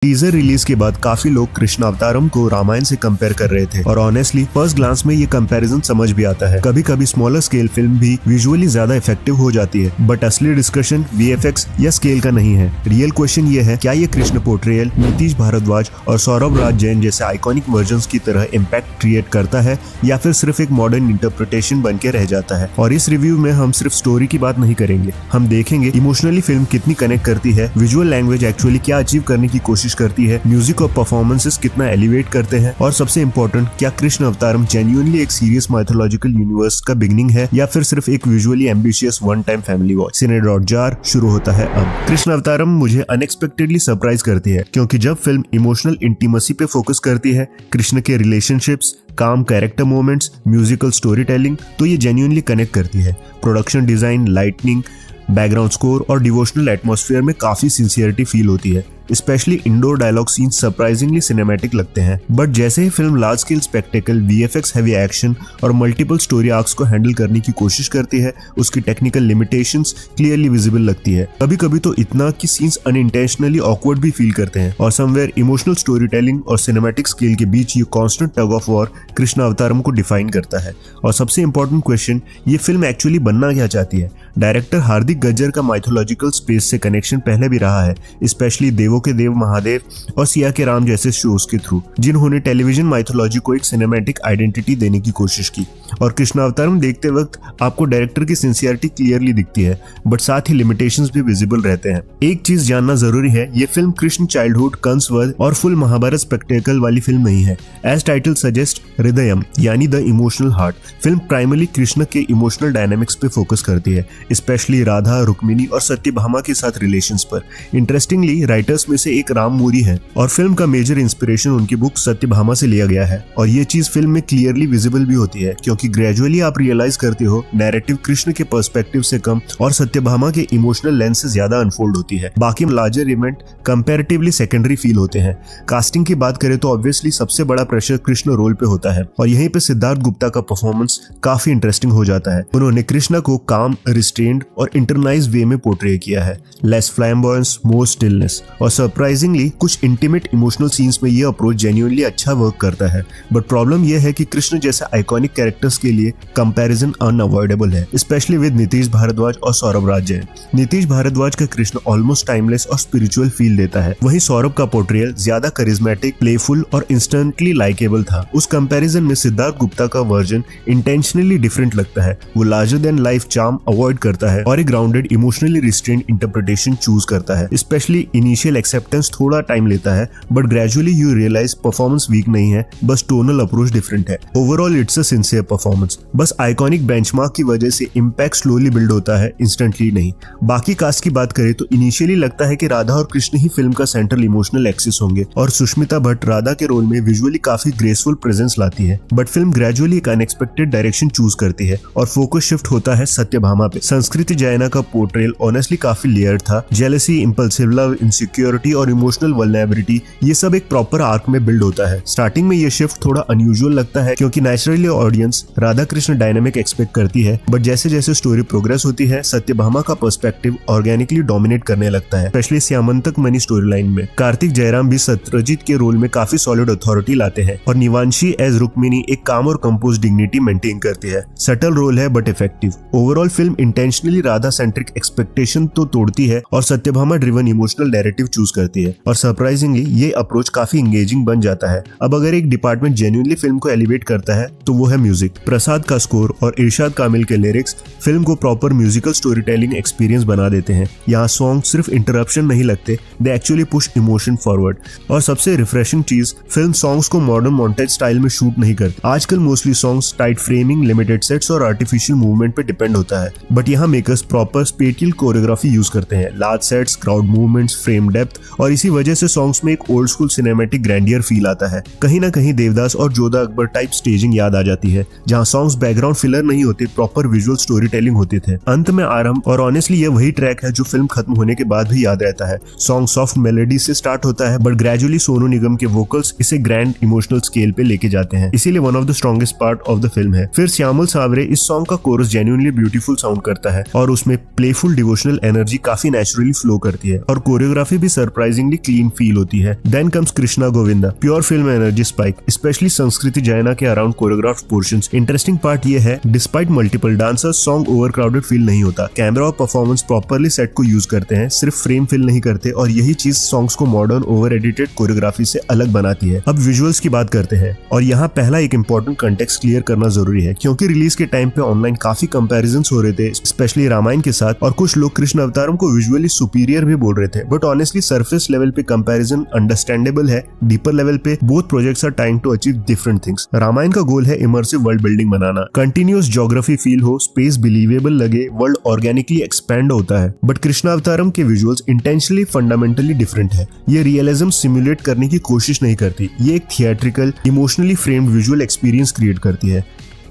Teaser release के बाद काफी लोग कृष्ण अवतारम को रामायण से कंपेयर कर रहे थे और ऑनेस्टली फर्स्ट ग्लांस में ये कंपैरिजन समझ भी आता है। कभी कभी स्मॉलर स्केल फिल्म भी विजुअली ज्यादा इफेक्टिव हो जाती है, बट असली डिस्कशन वीएफएक्स या स्केल का नहीं है। रियल क्वेश्चन ये है, क्या ये कृष्ण पोर्ट्रेयल नीतीश भारद्वाज और सौरभ राज जैन जैसे आइकॉनिक वर्जन्स की तरह इम्पैक्ट क्रिएट करता है या फिर सिर्फ एक मॉडर्न इंटरप्रिटेशन बन के रह जाता है। और इस रिव्यू में हम सिर्फ स्टोरी की बात नहीं करेंगे, हम देखेंगे इमोशनली फिल्म कितनी कनेक्ट करती है, विजुअल लैंग्वेज एक्चुअली क्या अचीव करने की कोशिश करती है, म्यूजिक और परफॉर्मेंसेस कितना एलिवेट करते हैं, और सबसे इम्पोर्टेंट, क्या कृष्ण अवतारम जेन्युइनली एक सीरियस माइथोलॉजिकल यूनिवर्स का बिगिनिंग है या फिर सिर्फ एक visually ambitious one time family watch. सिने.jar शुरू होता है अब। कृष्ण अवतारम मुझे अनएक्सपेक्टेडली सरप्राइज करती है, क्योंकि जब फिल्म इमोशनल इंटीमेसी पे फोकस करती है, कृष्ण के relationships, calm character moments, musical story telling, तो ये जेन्युइनली कनेक्ट करती है। Production design, lightning, background score और डिवोशनल एटमॉस्फेयर में काफी सिंसियरिटी फील होती है। Specially indoor dialogue scenes surprisingly cinematic लगते हैं, बट जैसे ही film large scale spectacle, VFX heavy action और मल्टीपल स्टोरी आर्क्स को हैंडल करने की कोशिश करती है, उसकी टेक्निकल लिमिटेशंस क्लियरली विजिबल लगती है। कभी कभी तो इतना कि सीन्स अनइंटेंशनली ऑकवर्ड भी फील करते हैं, और समवेयर इमोशनल स्टोरी टेलिंग और सिनेमैटिक स्केल के बीच ये constant tug of war Krishna Avataram को डिफाइन करता है। और सबसे इंपॉर्टेंट क्वेश्चन, ये फिल्म एक्चुअली बनना क्या चाहती है? डायरेक्टर हार्दिक गज्जर का माइथोलॉजिकल स्पेस से कनेक्शन पहले भी रहा है, स्पेशली देवों के देव महादेव और सिया के राम जैसे शोज के थ्रू, जिन्होंने टेलीविजन माइथोलॉजी को एक सिनेमैटिक आइडेंटिटी देने की कोशिश की। और कृष्ण अवतारम देखते वक्त आपको डायरेक्टर की सिंसियरिटी क्लियरली दिखती है, बट साथ ही लिमिटेशंस भी विजिबल रहते हैं। एक चीज जानना जरूरी है, ये फिल्म कृष्ण चाइल्डहुड, कंस वध और फुल महाभारत स्पेक्टेकल वाली फिल्म नहीं है। एज टाइटल सजेस्ट, हृदयम यानी the emotional heart, film primarily Krishna के इमोशनल डायनामिक्स पे फोकस करती है, स्पेशली राधा, रुक्मिणी और सत्यभामा के साथ रिलेशंस पर। इंटरेस्टिंगली राइटर्स में से एक राममूरी है और फिल्म का मेजर इंस्पिरेशन उनकी बुक सत्यभामा से लिया गया है। और ये चीज फिल्म में क्लियरली विजिबल भी होती है, क्योंकि ग्रेजुअली आप रियलाइज करते हो नैरेटिव कृष्ण के पर्सपेक्टिव से कम और सत्यभामा के इमोशनल लेंस से ज्यादा अनफोल्ड होती है। बाकी larger event comparatively secondary feel होते हैं। कास्टिंग की बात करें तो ऑब्वियसली सबसे बड़ा प्रेशर कृष्ण रोल पे होता है, और यहीं पे सिद्धार्थ गुप्ता का परफॉर्मेंस काफी इंटरेस्टिंग हो जाता है। उन्होंने कृष्णा को काम, रिस्ट्रेन्ड और इंटरनाइज वे में पोर्ट्रे किया है, लेस फ्लैम्बॉयंस, मोर स्टिलनेस। और सरप्राइजिंगली कुछ इंटीमेट इमोशनल सीन्स में ये अप्रोच जेन्युइनली अच्छा वर्क करता है। बट प्रॉब्लम यह है कि कृष्ण जैसे आइकॉनिक कैरेक्टर्स के लिए कंपैरिजन अनअवॉइडेबल है, स्पेशली विद नीतीश भारद्वाज और सौरभ राज जैन। नीतीश भारद्वाज का कृष्ण ऑलमोस्ट टाइमलेस और स्पिरिचुअल फील देता है, वहीं सौरभ का पोर्ट्रियल ज्यादा करिज्मेटिक, प्लेफुल और इंस्टेंटली लाइकेबल था। उस कंपैरिजन में सिद्धार्थ गुप्ता का वर्जन इंटेंशनली डिफरेंट लगता है। वो larger than life charm avoid करता है और एक grounded, emotionally restrained interpretation choose करता है। स्पेशली इनिशियल एक्सेप्टेंस थोड़ा टाइम लेता है, but gradually you realise performance weak नहीं है, बस टोनल अप्रोच डिफरेंट है। Overall it's a sincere performance, बस आइकॉनिक बेंचमार्क की वजह से इम्पैक्ट स्लोली बिल्ड होता है, इंस्टेंटली नहीं। बाकी कास्ट की बात करें तो इनिशियली लगता है कि राधा और कृष्ण ही फिल्म का सेंट्रल इमोशनल एक्सिस होंगे, और सुष्मिता भट्ट राधा के रोल में विजुअली काफी ग्रेसफुल प्रेजेंस लाती है। बट फिल्म ग्रेजुअली एक अनएक्सपेक्टेड डायरेक्शन चूज करती है और फोकस शिफ्ट होता है सत्यभामा पे। संस्कृति जैना का पोर्ट्रेयल ऑनेस्टली काफी लेयर्ड था। जेलसी, इंपल्सिव लव, इनसिक्योरिटी और इमोशनल वल्नरेबिलिटी, ये सब एक प्रॉपर आर्क में बिल्ड होता है। स्टार्टिंग में ये शिफ्ट थोड़ा अनयूजुअल लगता है, क्योंकि naturally audience Radha Krishna dynamic expect करती है, बट जैसे जैसे स्टोरी प्रोग्रेस होती है, सत्यभामा का पर्सपेक्टिव ऑर्गेनिकली डोमिनेट करने लगता है, स्पेशली श्यामंतक मणि स्टोरी लाइन में। कार्तिक जयराम भी सत्यजीत के रोल में काफी सॉलिड अथॉरिटी लाते हैं, और निवांशी एज रुक्मिणी एक काम और कंपोज डिग्निटी मेंटेन करती है। सटल रोल है but effective. Overall film intentionally Radha centric expectation तो तोड़ती है और Satyabhama driven emotional narrative choose करती है, और सरप्राइजिंगली ये अप्रोच काफी एंगेजिंग बन जाता है। अब अगर एक डिपार्टमेंट जेन्युइनली फिल्म को एलिवेट करता है तो वो है म्यूजिक। प्रसाद का स्कोर और इरशाद कामिल के लिरिक्स फिल्म को proper musical story telling experience बना देते हैं। यहाँ सॉन्ग सिर्फ इंटरप्शन नहीं लगते, they actually push emotion forward. और सबसे रिफ्रेशिंग चीज, फिल्म सॉन्ग्स को मॉडर्न मॉन्टेज स्टाइल में शूट नहीं करती। आजकल mostly songs tight framing, limited sets और आर्टिफिशियल मूवमेंट पे डिपेंड होता है, बट यहाँ makers proper spatial choreography use करते हैं, large sets, crowd movements, frame depth, और इसी वजह से सॉन्ग्स में एक old school cinematic grandeur feel आता है। कहीं ना कहीं देवदास और जोधा अकबर टाइप स्टेजिंग याद आ जाती है, जहाँ सॉन्ग्स बैकग्राउंड फिलर नहीं होते, प्रॉपर विजुअल स्टोरी टेलिंग होते थे। अंत में आरंभ, और ऑनेस्टली ये वही ट्रैक है जो फिल्म खत्म होने के बाद भी याद रहता है। सॉन्ग सॉफ्ट मेलोडी से स्टार्ट होता है, बट ग्रेजुअली सोनू निगम के वोकल्स इसे ग्रैंड इमोशनल स्केल पे लेके जाते हैं, इसीलिए one of the strongest part of the film है। फिर श्यामल सावरे इस सॉन्ग का कोरस जेन्युइनली ब्यूटीफुल साउंड करते करता है और उसमें प्लेफुल डिवोशनल एनर्जी काफी नेचुरली फ्लो करती है और कोरियोग्राफी भी सरप्राइजिंगली क्लीन फील होती है। Then comes Krishna Govinda, pure film energy spike, specially Sanskriti Jaina के around choreographed portions. Interesting part ये है, despite multiple dancers song overcrowded feel नहीं होता। कैमरा और परफॉर्मेंस प्रॉपरली सेट को यूज करते हैं, सिर्फ फ्रेम फिल नहीं करते और यही चीज सॉन्ग्स को मॉडर्न ओवर एडिटेड कोरियोग्राफी से अलग बनाती है। अब विजुअल्स की बात करते हैं और यहाँ पहला एक इंपॉर्टेंट कंटेक्स्ट क्लियर करना जरूरी है, क्योंकि रिलीज के टाइम पे ऑनलाइन काफी कंपैरिजन्स हो रहे थे, स्पेशली रामायण के साथ, और कुछ लोग कृष्ण अवतारम को विजुअली सुपीरियर भी बोल रहे थे। बट ऑनेस्टली सरफेस लेवल पे कंपैरिजन अंडरस्टैंडेबल है, डीपर लेवल पे both projects are trying to achieve different things. Ramayan का गोल है इमर्सिव वर्ल्ड बिल्डिंग बनाना, कंटिन्यूअस ज्योग्राफी फील हो, स्पेस बिलीवेबल लगे, वर्ल्ड ऑर्गेनिकली एक्सपैंड होता है। बट कृष्ण अवतारम के विजुअल्स इंटेंशनली फंडामेंटली डिफरेंट है। ये रियलिज्म सिमुलेट करने की कोशिश नहीं करती, ये एक theatrical emotionally framed visual experience create करती है।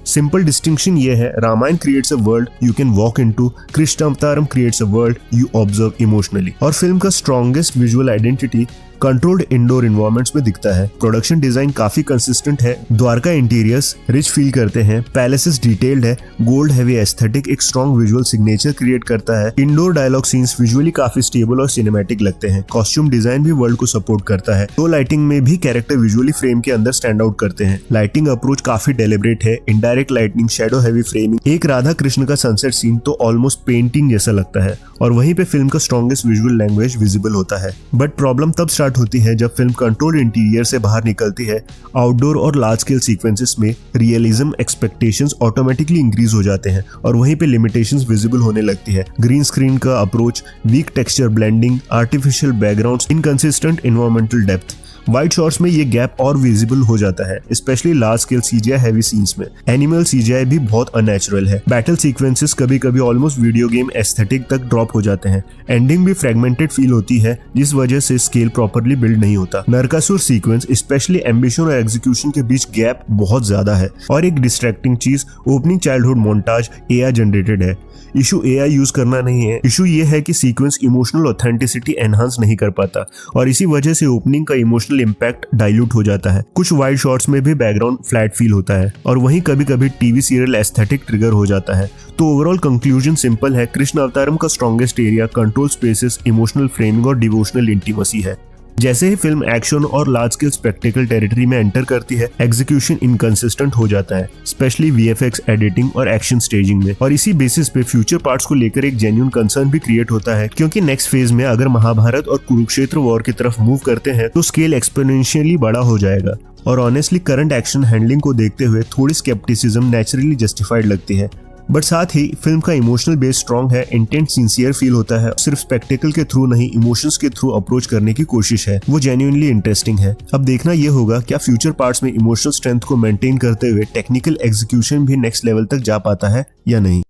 सिंपल डिस्टिंक्शन ये है, Ramayana creates a world you can walk into, Krishna Avataram creates a world you observe emotionally. और फिल्म का strongest visual identity controlled indoor environments में दिखता है। प्रोडक्शन डिजाइन काफी कंसिस्टेंट है, द्वारका इंटीरियर्स रिच फील करते हैं, पैलेसेस डिटेल्ड है, गोल्ड हैवी एस्थेटिक एक स्ट्रॉन्ग विजुअल सिग्नेचर क्रिएट करता है। इंडोर डायलॉग सीन्स विजुअली काफी स्टेबल और सिनेमैटिक लगते हैं। कॉस्ट्यूम डिजाइन भी वर्ल्ड को सपोर्ट करता है। तो लाइटिंग में भी कैरेक्टर विजुअली फ्रेम के अंदर स्टैंड आउट करते हैं। लाइटिंग अप्रोच काफी डेलिब्रेट है, indirect lighting, shadow heavy framing. एक राधा कृष्ण का सनसेट सीन तो ऑलमोस्ट पेंटिंग जैसा लगता है और वहीं पे फिल्म का स्ट्रॉन्गेस्ट विजुअल लैंग्वेज विजिबल होता है। बट प्रॉब्लम तब स्टार्ट होती है जब फिल्म कंट्रोल इंटीरियर से बाहर निकलती है। आउटडोर और लार्ज स्केल सीक्वेंसेस में रियलिज्म एक्सपेक्टेशंस ऑटोमेटिकली इंक्रीज हो जाते हैं और वहीं पे लिमिटेशंस विजिबल होने लगती है। ग्रीन स्क्रीन का approach, weak texture blending, artificial backgrounds, inconsistent environmental depth, wide shots में ये गैप और विजिबल हो जाता है, specially large scale CGI heavy scenes में। एनिमल सीजीआई भी बहुत अननेचुरल है। बैटल सीक्वेंसेस कभी कभी ऑलमोस्ट वीडियो गेम एस्थेटिक तक ड्रॉप हो जाते हैं। एंडिंग भी फ्रेगमेंटेड फील होती है, जिस वजह से स्केल प्रॉपर्ली बिल्ड नहीं होता। नरकासुर सीक्वेंस स्पेशली एम्बिशन और एग्जीक्यूशन के बीच गैप बहुत ज्यादा है। और एक डिस्ट्रैक्टिंग चीज, opening childhood montage AI generated है। इशू एआई यूज करना नहीं है, इशू ये है कि सीक्वेंस इमोशनल ऑथेंटिसिटी एनहांस नहीं कर पाता और इसी वजह से ओपनिंग का इमोशनल इम्पैक्ट डाइल्यूट हो जाता है। कुछ वाइड शॉट्स में भी बैकग्राउंड फ्लैट फील होता है और वहीं कभी कभी टीवी सीरियल एस्थेटिक ट्रिगर हो जाता है। तो ओवरऑल कंक्लूजन सिंपल है, कृष्ण अवतारम का strongest area control spaces, emotional framing और डिवोशनल इंटीमेसी है। जैसे ही फिल्म एक्शन और लार्ज स्केल स्पेक्टिकल टेरिटरी में एंटर करती है, एग्जीक्यूशन इनकंसिस्टेंट हो जाता है, स्पेशली वीएफएक्स, एडिटिंग और एक्शन स्टेजिंग में। और इसी बेसिस पे फ्यूचर पार्ट्स को लेकर एक जेन्युइन कंसर्न भी क्रिएट होता है, क्योंकि नेक्स्ट फेज में अगर महाभारत और कुरुक्षेत्र वॉर की तरफ मूव करते हैं तो स्केल एक्सपोनेंशियली बड़ा हो जाएगा। और ऑनेस्टली करंट एक्शन हैंडलिंग को देखते हुए थोड़ी स्केप्टिसिज्म नेचुरली जस्टिफाइड लगती है। बट साथ ही फिल्म का इमोशनल बेस स्ट्रॉन्ग है, इंटेंट सिंसियर फील होता है, सिर्फ स्पेक्टेकल के थ्रू नहीं इमोशंस के थ्रू अप्रोच करने की कोशिश है, वो जेन्युइनली इंटरेस्टिंग है। अब देखना ये होगा क्या फ्यूचर पार्ट्स में इमोशनल स्ट्रेंथ को मेंटेन करते हुए टेक्निकल एग्जीक्यूशन भी नेक्स्ट लेवल तक जा पाता है या नहीं।